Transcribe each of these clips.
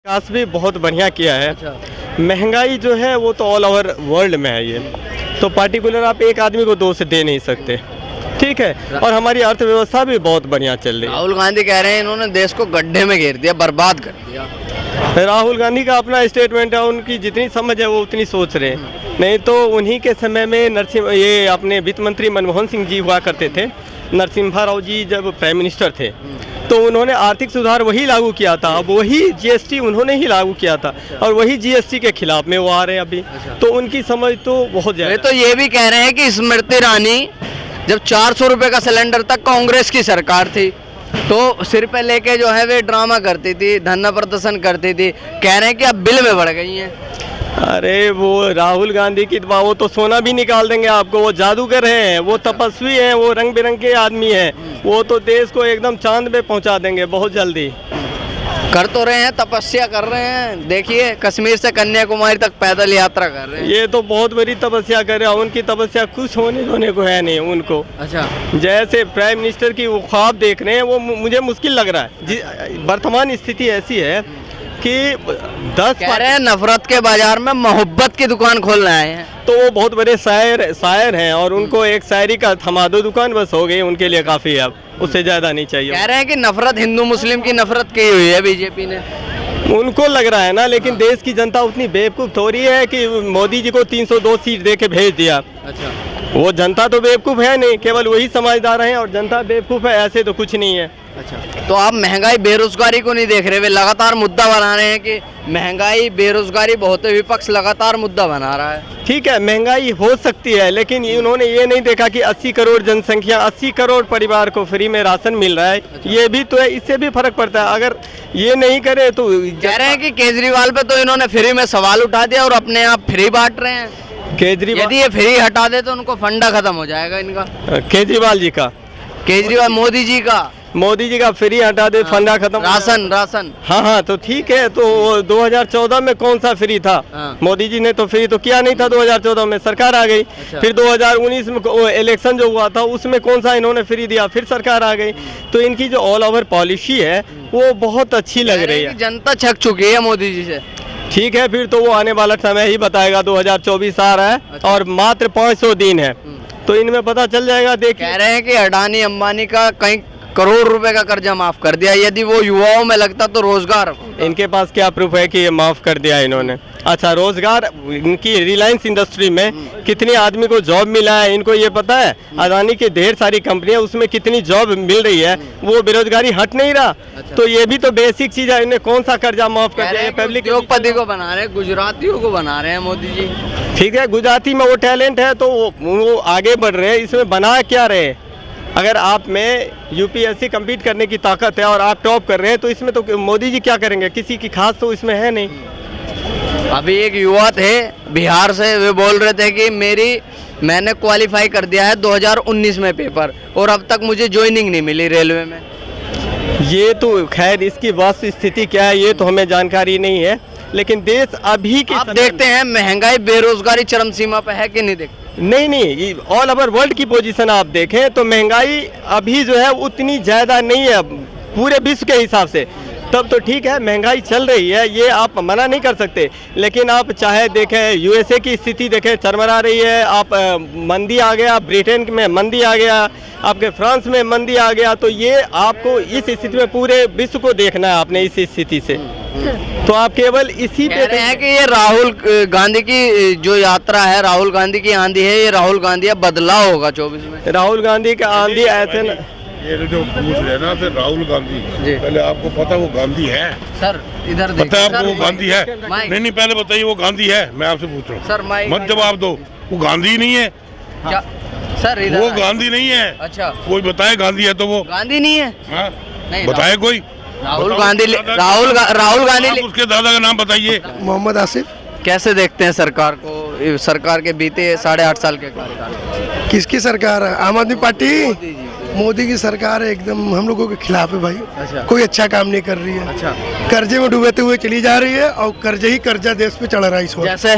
विकास भी बहुत बढ़िया किया है। अच्छा। महंगाई जो है वो तो ऑल ओवर वर्ल्ड में है, ये तो पार्टिकुलर आप एक आदमी को दोष दे नहीं सकते, ठीक है। और हमारी अर्थव्यवस्था भी बहुत बढ़िया चल रही है। राहुल गांधी कह रहे हैं इन्होंने देश को गड्ढे में घेर दिया, बर्बाद कर दिया। राहुल गांधी का अपना स्टेटमेंट है, उनकी जितनी समझ है वो उतनी सोच रहे हैं। नहीं तो उन्हीं के समय में ये अपने वित्त मंत्री मनमोहन सिंह जी हुआ करते थे, नरसिम्हा राव जी जब प्राइम मिनिस्टर थे तो उन्होंने आर्थिक सुधार वही लागू किया था। अब वही जीएसटी उन्होंने ही लागू किया था और वही जीएसटी के खिलाफ में वो आ रहे हैं अभी। तो उनकी समझ तो बहुत वे ज़्यादा। तो ये भी कह रहे हैं कि स्मृति ईरानी जब 400 रुपए का सिलेंडर तक कांग्रेस की सरकार थी तो सिर पे लेके जो है वे ड्रामा करती थी, धरना प्रदर्शन करती थी। कह रहे हैं कि अब बिल में बढ़ गई हैं। अरे वो राहुल गांधी की वो तो सोना भी निकाल देंगे आपको, वो जादूगर हैं, वो तपस्वी हैं, वो रंग बिरंगे आदमी हैं, वो तो देश को एकदम चांद पे पहुंचा देंगे बहुत जल्दी। कर तो रहे हैं, तपस्या कर रहे हैं। देखिए कश्मीर से कन्याकुमारी तक पैदल यात्रा कर रहे हैं। ये तो बहुत बड़ी तपस्या कर रहे हैं, उनकी तपस्या कुछ होने को है नहीं उनको। अच्छा। जैसे प्राइम मिनिस्टर की वो ख्वाब देख रहे हैं वो मुझे मुश्किल लग रहा है। वर्तमान स्थिति ऐसी है कि 10 कह रहे हैं नफरत के बाजार में मोहब्बत की दुकान खोलना है। तो वो बहुत बड़े शायर हैं और उनको एक शायरी का थमा दो दुकान बस हो गई उनके लिए काफ़ी, अब उससे ज़्यादा नहीं चाहिए। कह रहे हैं कि नफरत हिंदू मुस्लिम की नफरत की हुई है बीजेपी ने। उनको लग रहा है ना, लेकिन देश की जनता उतनी बेवकूफ़ थोड़ी है कि मोदी जी को 302 सीट दे के भेज दिया। अच्छा। वो जनता तो बेवकूफ़ है नहीं, केवल वही समझदार हैं और जनता बेवकूफ़ है, ऐसे तो कुछ नहीं है। अच्छा, तो आप महंगाई बेरोजगारी को नहीं देख रहे? वे लगातार मुद्दा बना रहे हैं कि महंगाई बेरोजगारी बहुत है, विपक्ष लगातार मुद्दा बना रहा है। ठीक है, महंगाई हो सकती है, लेकिन उन्होंने ये नहीं देखा कि 80 करोड़ जनसंख्या, 80 करोड़ परिवार को फ्री में राशन मिल रहा है। अच्छा। ये भी तो है, इससे भी फर्क पड़ता है। अगर ये नहीं करे तो कह रहे हैं कि केजरीवाल पे तो इन्होंने फ्री में सवाल उठा दिया और अपने आप फ्री बांट रहे हैं। केजरीवाल यदि ये फ्री हटा दे तो उनको फंडा खत्म हो जाएगा इनका। केजरीवाल जी का, केजरीवाल मोदी जी का फ्री हटा दे, फंडा खत्म, राशन। हाँ तो ठीक है। तो 2014 में कौन सा फ्री था? हाँ। मोदी जी ने तो फ्री तो किया नहीं था। 2014 में सरकार आ गई। अच्छा। फिर 2019 में इलेक्शन जो हुआ था उसमें कौन सा इन्होंने फ्री दिया? फिर सरकार आ गई। तो इनकी जो ऑल ओवर पॉलिसी है वो बहुत अच्छी लग रही है। जनता छक चुकी है मोदी जी से। ठीक है, फिर तो वो आने वाला समय ही बताएगा। 2024 आ रहा है। अच्छा। और मात्र 500 दिन है, तो इनमें पता चल जाएगा। देखिए, कह रहे हैं कि अडानी अंबानी का कई करोड़ रुपए का कर्जा माफ कर दिया, यदि वो युवाओं में लगता तो रोजगार। इनके पास क्या प्रूफ है कि ये माफ कर दिया इन्होंने? अच्छा, रोजगार इनकी रिलायंस इंडस्ट्री में कितने आदमी को जॉब मिला है इनको ये पता है? अदानी की ढेर सारी कंपनियां, उसमें कितनी जॉब मिल रही है, वो बेरोजगारी हट नहीं रहा। अच्छा। तो ये भी तो बेसिक चीज है। इन्हें कौन सा कर्जा माफ कर दिया? पब्लिक उद्योगपति को बना रहे हैं, गुजरातियों को बना रहे हैं मोदी जी। ठीक है, गुजराती में वो टैलेंट है तो वो आगे बढ़ रहे हैं। इसमें बना क्या रहे? अगर आप में यूपीएससी कम्पीट करने की ताकत है और आप टॉप कर रहे हैं तो इसमें तो मोदी जी क्या करेंगे? किसी की खास तो इसमें है नहीं। अभी एक युवा थे बिहार से, वे बोल रहे थे कि मैंने क्वालिफाई कर दिया है 2019 में पेपर और अब तक मुझे ज्वाइनिंग नहीं मिली रेलवे में। ये तो खैर इसकी वास्तविक स्थिति क्या है ये तो हमें जानकारी नहीं है, लेकिन देश अभी के आप देखते हैं महंगाई बेरोजगारी चरम सीमा पे है कि नहीं देखते? नहीं, ऑल ओवर वर्ल्ड की पोजीशन आप देखें तो महंगाई अभी जो है उतनी ज़्यादा नहीं है पूरे विश्व के हिसाब से। तब तो ठीक है, महंगाई चल रही है, ये आप मना नहीं कर सकते। लेकिन आप चाहे देखें यूएसए की स्थिति देखें, चरमरा रही है। आप मंदी आ गया, ब्रिटेन में मंदी आ गया, आपके फ्रांस में मंदी आ गया। तो ये आपको इस स्थिति में पूरे विश्व को देखना है आपने इस स्थिति से। तो आप केवल इसी पे कह रहे हैं कि ये राहुल गांधी की जो यात्रा है, राहुल गांधी की आंधी है, ये राहुल गांधी का बदलाव होगा 24 में। राहुल गांधी का आंधी ऐसे न... ये जो पूछ रहे ना फिर राहुल गांधी, पहले आपको पता वो गांधी है? सर इधर पता है आपको वो गांधी है? माइक। नहीं पहले बताइए वो गांधी है, मैं आपसे पूछ रहा हूँ। सर माइक मत जवाब दो, वो गांधी नहीं है। क्या सर इधर वो गांधी नहीं है। अच्छा, कोई बताए गांधी है तो वो गांधी नहीं है। हाँ? नहीं, बताए कोई राहुल बताओ, गांधी राहुल गांधी आप उसके दादा का नाम बताइए। मोहम्मद आसिफ। कैसे देखते हैं सरकार को, सरकार के बीते 8.5 साल के कार्यकाल? किसकी सरकार है? आम आदमी पार्टी, मोदी की सरकार है, एकदम हम लोगों के खिलाफ है भाई। अच्छा। कोई अच्छा काम नहीं कर रही है। अच्छा। कर्जे में डूबते हुए चली जा रही है और कर्जे ही कर्जा देश पे चढ़ रहा है इस वक्त। जैसे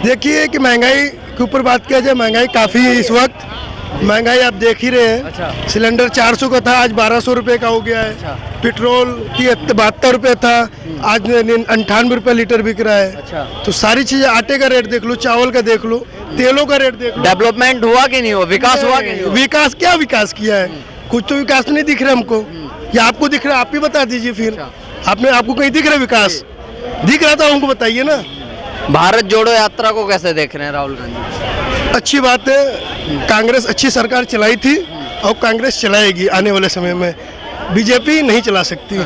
देखिए कि महंगाई के ऊपर बात किया जाए, महंगाई काफ़ी है इस वक्त। महंगाई आप देख ही रहे हैं। अच्छा। सिलेंडर 400 का था, आज 1200 रुपए का हो गया है। अच्छा। पेट्रोल की 72 रुपए था, आज 98 रुपए लीटर बिक रहा है। अच्छा। तो सारी चीजें, आटे का रेट देख लो, चावल का देख लो, तेलों का रेट देख लो। डेवलपमेंट हुआ कि नहीं हुआ, विकास हुआ कि नहीं हुआ? विकास क्या विकास किया है? कुछ तो विकास नहीं दिख रहा हमको। या आपको दिख रहा है? आप ही बता दीजिए फिर। आपको कहीं दिख रहा है विकास? दिख रहा था हमको बताइए ना। भारत जोड़ो यात्रा को कैसे देख रहे हैं राहुल गांधी? अच्छी बात है, कांग्रेस अच्छी सरकार चलाई थी और कांग्रेस चलाएगी आने वाले समय में। बीजेपी नहीं चला सकती,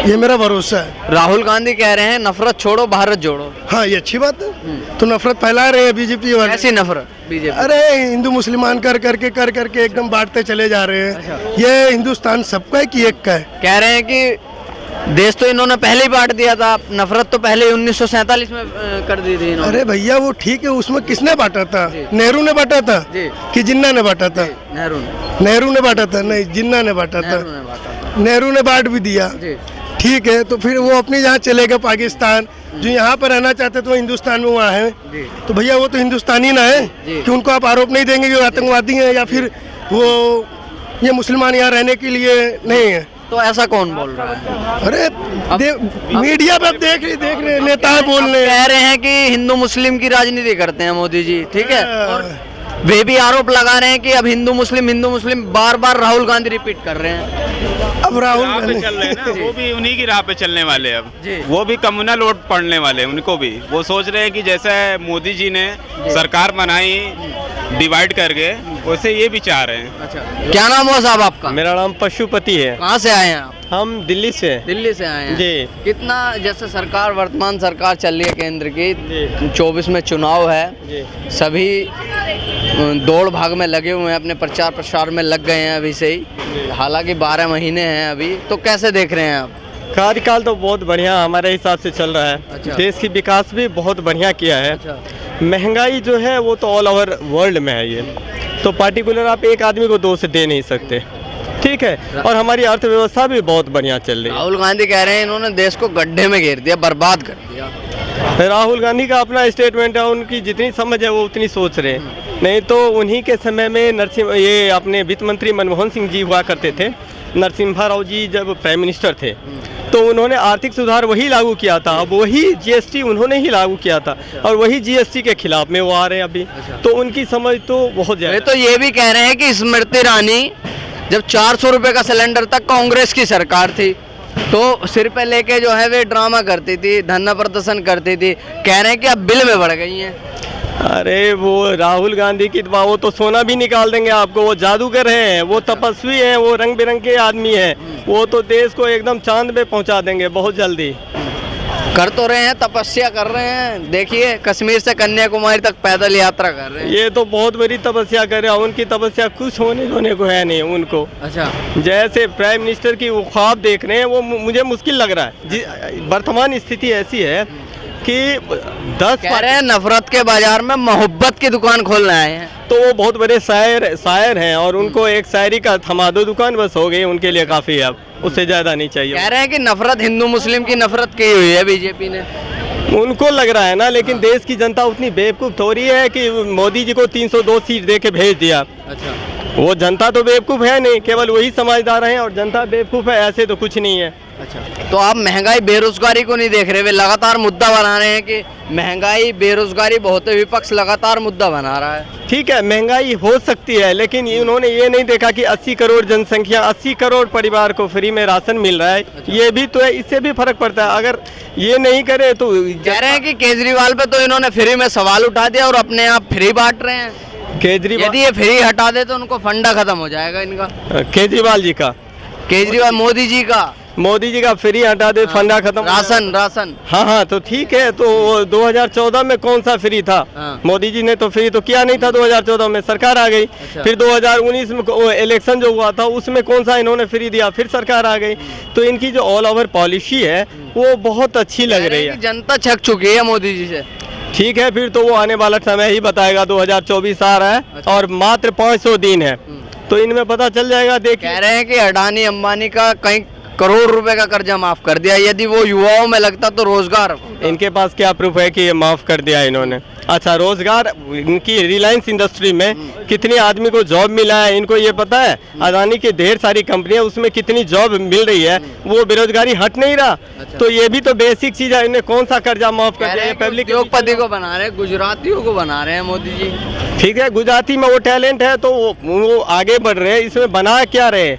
ये मेरा भरोसा है। राहुल गांधी कह रहे हैं नफरत छोड़ो भारत जोड़ो। हाँ, ये अच्छी बात है। तो नफरत फैला रहे हैं बीजेपी वाले। ऐसी नफरत बीजेपी? अरे हिंदू मुसलमान कर करके एकदम बांटते चले जा रहे हैं। ये हिंदुस्तान सबका है कि एक का है? कह रहे हैं कि देश तो इन्होंने पहले ही बांट दिया था, नफरत तो पहले ही 1947 में कर दी थी इन्होंने। अरे भैया वो ठीक है, उसमें किसने बांटा था? नेहरू ने बांटा था कि जिन्ना ने बांटा था? नेहरू ने बांटा था? नहीं, जिन्ना ने बांटा था। नेहरू ने बांट भी दिया, ठीक है। तो फिर वो अपनी जहाँ चले गए पाकिस्तान, जो यहाँ पर रहना चाहते तो हिंदुस्तान में वहाँ है। तो भैया वो तो हिंदुस्तानी ना है कि उनको आप आरोप नहीं देंगे कि वो आतंकवादी हैं या फिर वो ये मुसलमान यहाँ रहने के लिए नहीं है। तो ऐसा कौन बोल रहा है? अरे मीडिया पे आप देख रहे नेता बोल रहे हैं। कह रहे हैं कि हिंदू मुस्लिम की राजनीति करते हैं मोदी जी, ठीक है। और वे भी आरोप लगा रहे हैं कि अब हिंदू मुस्लिम बार बार राहुल गांधी रिपीट कर रहे हैं। अब राहुल गांधी चल रहे हैं ना, वो भी उन्हीं की राह पे चलने वाले अब। वो भी कम्युनल वोट पढ़ने वाले, उनको भी वो सोच रहे हैं कि जैसे मोदी जी ने सरकार बनाई डिवाइड करके, वैसे ये भी चाह रहे हैं। अच्छा, क्या नाम हुआ साहब आपका? मेरा नाम पशुपति है। कहाँ से आए हैं आप? हम दिल्ली से। दिल्ली से आए हैं जी। कितना, जैसे सरकार वर्तमान सरकार चल रही है केंद्र की, 24 में चुनाव है जी। सभी दौड़ भाग में लगे हुए हैं, अपने प्रचार प्रसार में लग गए हैं अभी से ही। हालांकि 12 महीने हैं अभी, तो कैसे देख रहे हैं आप? कार्यकाल तो बहुत बढ़िया हमारे हिसाब से चल रहा है। अच्छा। देश की विकास भी बहुत बढ़िया किया है। अच्छा। महंगाई जो है वो तो ऑल ओवर वर्ल्ड में है, ये तो पार्टिकुलर आप एक आदमी को दोष दे नहीं सकते, ठीक है। और हमारी अर्थव्यवस्था भी बहुत बढ़िया चल रही है। राहुल गांधी कह रहे हैं इन्होंने देश को गड्ढे में घेर दिया, बर्बाद कर दिया। राहुल गांधी का अपना स्टेटमेंट है, उनकी जितनी समझ है वो उतनी सोच रहे हैं। नहीं तो उन्हीं के समय में ये अपने वित्त मंत्री मनमोहन सिंह जी हुआ करते थे, नरसिम्हा राव जी जब प्राइम मिनिस्टर थे तो उन्होंने आर्थिक सुधार वही लागू किया था। अब वही जीएसटी उन्होंने ही लागू किया था और वही जीएसटी के खिलाफ में वो आ रहे हैं अभी। तो उनकी समझ तो बहुत वे ज़्यादा। तो ये भी कह रहे हैं कि स्मृति ईरानी जब 400 रुपए का सिलेंडर तक कांग्रेस की सरकार थी तो सिर पे लेके जो है वे ड्रामा करती थी, धरना प्रदर्शन करती थी। कह रहे हैं कि अब बिल में बढ़ गई हैं। अरे वो राहुल गांधी की वो तो सोना भी निकाल देंगे आपको, वो जादूगर हैं, वो तपस्वी हैं, वो रंग बिरंगे आदमी हैं, वो तो देश को एकदम चांद पे पहुंचा देंगे बहुत जल्दी। कर तो रहे हैं, तपस्या कर रहे हैं। देखिए कश्मीर से कन्याकुमारी तक पैदल यात्रा कर रहे हैं। ये तो बहुत बड़ी तपस्या कर रहे हैं, उनकी तपस्या कुछ होने को है नहीं उनको। अच्छा, जैसे प्राइम मिनिस्टर की वो ख्वाब देख रहे हैं वो मुझे मुश्किल लग रहा है। वर्तमान स्थिति ऐसी है कि 10 कह रहे हैं नफरत के बाजार में मोहब्बत की दुकान खोलना है। तो वो बहुत बड़े शायर हैं और उनको एक शायरी का थमा दो दुकान बस हो गई उनके लिए काफ़ी है, अब उससे ज़्यादा नहीं चाहिए। कह रहे हैं कि नफरत, हिंदू मुस्लिम की नफरत की हुई है बीजेपी ने। उनको लग रहा है ना, लेकिन देश की जनता उतनी बेवकूफ़ थोड़ी है कि मोदी जी को 302 सीट दे के भेज दिया। अच्छा, वो जनता तो बेवकूफ़ है नहीं, केवल वही समझदार हैं और जनता बेवकूफ़ है, ऐसे तो कुछ नहीं है। अच्छा, तो आप महंगाई बेरोजगारी को नहीं देख रहे? वे लगातार मुद्दा बना रहे हैं कि महंगाई बेरोजगारी बहुत है, विपक्ष लगातार मुद्दा बना रहा है। ठीक है, महंगाई हो सकती है, लेकिन उन्होंने ये नहीं देखा कि 80 करोड़ जनसंख्या, 80 करोड़ परिवार को फ्री में राशन मिल रहा है। ये भी तो है, इससे भी फर्क पड़ता है। अगर ये नहीं करे तो कह रहे हैं कि केजरीवाल पे तो इन्होंने फ्री में सवाल उठा दिया और अपने आप फ्री बांट रहे हैं। केजरीवाल, यदि ये फ्री हटा दे तो उनको फंडा खत्म हो जाएगा इनका। केजरीवाल जी का, केजरीवाल मोदी जी का फ्री हटा दे, फंडा खत्म, राशन। हाँ तो ठीक है। तो 2014 में कौन सा फ्री था? मोदी जी ने तो फ्री तो किया नहीं था। 2014 में सरकार आ गई। फिर 2019 में इलेक्शन जो हुआ था उसमें कौन सा इन्होंने फ्री दिया? फिर सरकार आ गई। तो इनकी जो ऑल ओवर पॉलिसी है वो बहुत अच्छी लग रही है। जनता छक चुकी है मोदी जी से। ठीक है, फिर तो वो आने वाला समय ही बताएगा। 2024 आ रहा है और मात्र 500 दिन है, तो इनमें पता चल जाएगा। देखिए, कह रहे हैं कि अडानी अंबानी का कहीं करोड़ रुपए का कर्जा माफ कर दिया। यदि वो युवाओं में लगता तो रोजगार। इनके पास क्या प्रूफ है कि ये माफ कर दिया इन्होंने? अच्छा, रोजगार इनकी रिलायंस इंडस्ट्री में कितने आदमी को जॉब मिला है इनको ये पता है? अदानी की ढेर सारी कंपनियां, उसमें कितनी जॉब मिल रही है, वो बेरोजगारी हट नहीं रहा। तो ये भी तो बेसिक चीज है। इन्हें कौन सा कर्जा माफ कर दिया? पब्लिक उद्योगपति को बना रहे हैं, गुजरातियों को बना रहे हैं मोदी जी। ठीक है, गुजराती में वो टैलेंट है तो वो आगे बढ़ रहे हैं। इसमें बना क्या रहे?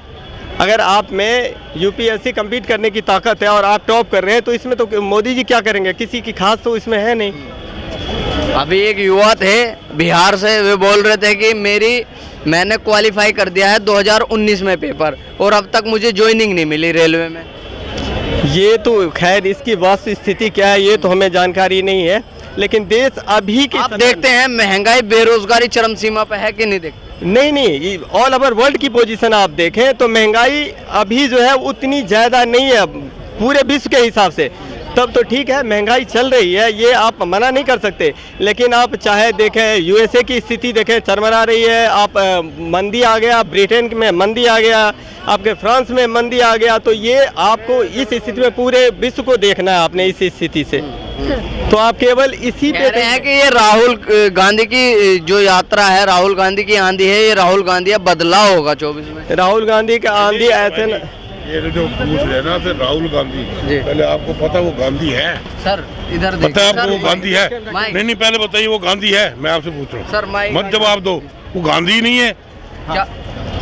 अगर आप में यूपीएससी कम्पीट करने की ताकत है और आप टॉप कर रहे हैं तो इसमें तो मोदी जी क्या करेंगे? किसी की खास तो इसमें है नहीं। अभी एक युवा थे बिहार से, वे बोल रहे थे कि मैंने क्वालिफाई कर दिया है 2019 में पेपर और अब तक मुझे ज्वाइनिंग नहीं मिली रेलवे में। ये तो खैर इसकी वास्तविक स्थिति क्या है ये तो हमें जानकारी नहीं है, लेकिन देश अभी के आप देखते हैं महंगाई बेरोजगारी चरम सीमा पे है कि नहीं देखते? नहीं, ऑल ओवर वर्ल्ड की पोजीशन आप देखें तो महंगाई अभी जो है उतनी ज़्यादा नहीं है पूरे विश्व के हिसाब से। तब तो ठीक है, महंगाई चल रही है, ये आप मना नहीं कर सकते। लेकिन आप चाहे देखें यूएसए की स्थिति देखें, चरमरा रही है। आप मंदी आ गया, ब्रिटेन में मंदी आ गया, आपके फ्रांस में मंदी आ गया। तो ये आपको इस स्थिति में पूरे विश्व को देखना है आपने इस स्थिति से। तो आप केवल इसी पे रहे हैं कि ये राहुल गांधी की जो यात्रा है, राहुल गांधी की आंधी है, ये राहुल गांधी अब बदलाव होगा 24 में। राहुल गांधी का आंधी ऐसे न... ये जो पूछ रहे हैं ना फिर राहुल गांधी, पहले आपको पता वो गांधी है? सर इधर पता है आपको वो गांधी है? नहीं पहले बताइए वो गांधी है। मैं आपसे पूछ रहा हूँ सर, मत जवाब दो। वो गांधी नहीं है क्या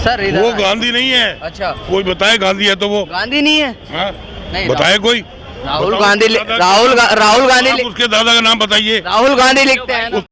सर? इधर वो गांधी नहीं है। अच्छा, कोई बताए गांधी है तो वो गांधी नहीं है। हाँ? नहीं, बताए कोई? राहुल गांधी, राहुल गांधी, उसके दादा का नाम बताइए। राहुल गांधी लिखते हैं ना।